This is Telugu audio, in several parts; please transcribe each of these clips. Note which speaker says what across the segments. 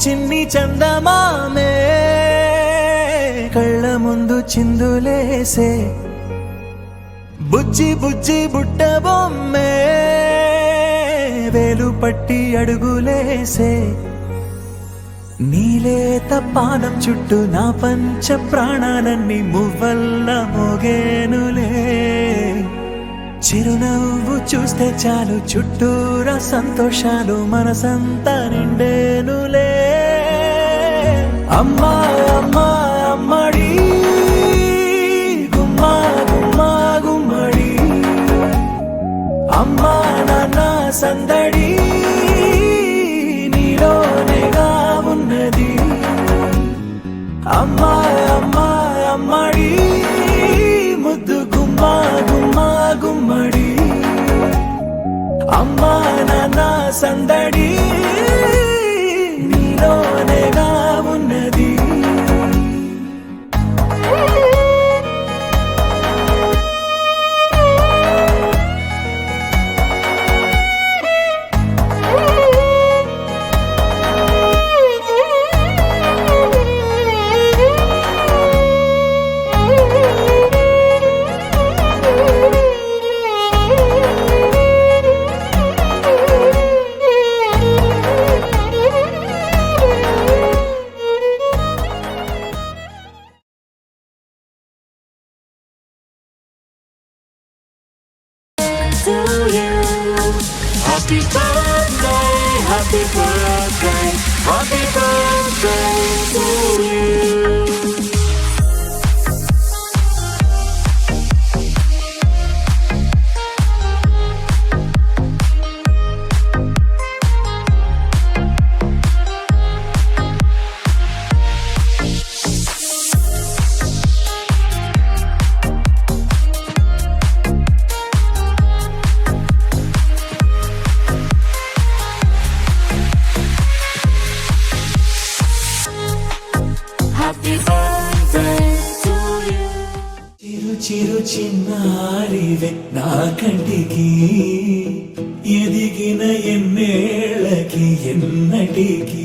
Speaker 1: చిన్ని చందమామే కళ్ళ ముందు చిందులేసే బుజ్జి బుజ్జి బుట్ట బొమ్మే వేలు పట్టి అడుగులేసే నీలేత పానం చుట్టూ నా పంచ ప్రాణాలన్నీ మువ్వల్ల మోగేనులే చిరునవ్వు చూస్తే చాలు చుట్టూరా సంతోషాలు మనసంతా నిండేనులే అమ్మా అమ్మా అమ్మడి గుమ్మా గుమ్మా గుమ్మడి అమ్మా నాన్న సందడి నీలోనేగా ఉన్నది అమ్మా అమ్మా అమ్మడి ముద్దు గుమ్మా గుమ్మా గుమ్మడి అమ్మా నాన్న సందడి నీలోనేగా ఉన్నది
Speaker 2: Happy birthday, happy birthday, happy birthday to you.
Speaker 1: చిరు చిన్నారివే నా కంటికి ఎదిగిన ఎన్నేళ్ళకి ఎన్నటికి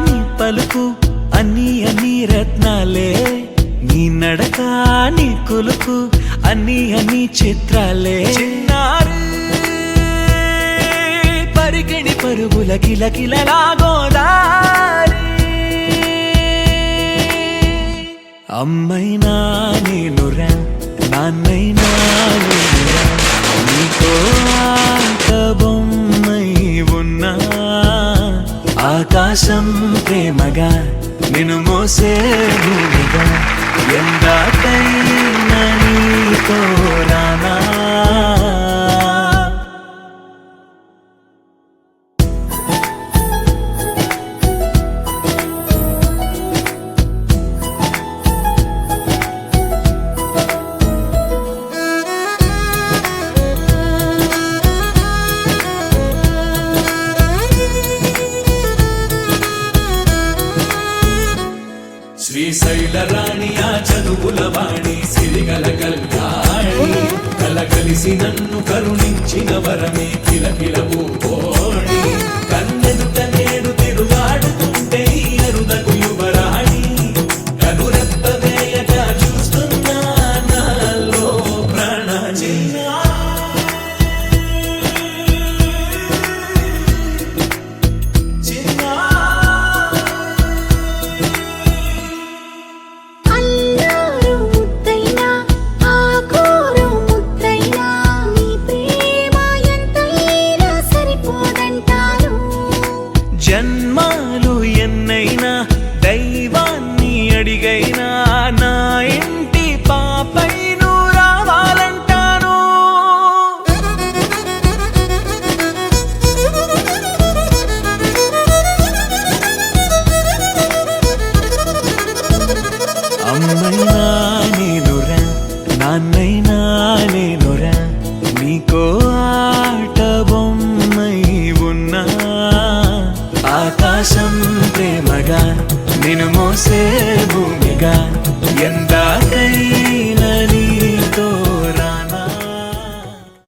Speaker 1: నీ పలుకు అన్ని అన్ని రత్నాలే నీ నడక నీ కులుకు అన్ని అన్ని చిత్రాలే చిన్నారు పరికిణి పరుగుల కిలకిలలా గోదారి అమ్మైనా నేనురా నాన్నైనా నేనురా నీకో ఆట బొమ్మై ఉన్నా ఆకాశం ప్రేమగా నిన్ను మోసే భూమిగా ఎందాకైనా నీతో రానా శ్రీశైల రాణి ఆ చదువుల వాణి సిరిగల కళ్యాణి కలగలిసి నన్ను కరుణించిన వరమే కిలకిలవు కోణి కన్నెదుట నేడు తిరుగాడుతుంటే అరుదకు యువరాణి కనురెప్ప వేయక చూస్తున్నా నాలో ప్రాణ చిన్నా
Speaker 3: అల్లారు ముద్దైనా ఆకూరు ముద్దైనా నీ ప్రేమ ఆట బొమ్మై ఉన్నా ఆకాశం ప్రేమగా నిన్ను మోసే భూమిగా ఎందాకై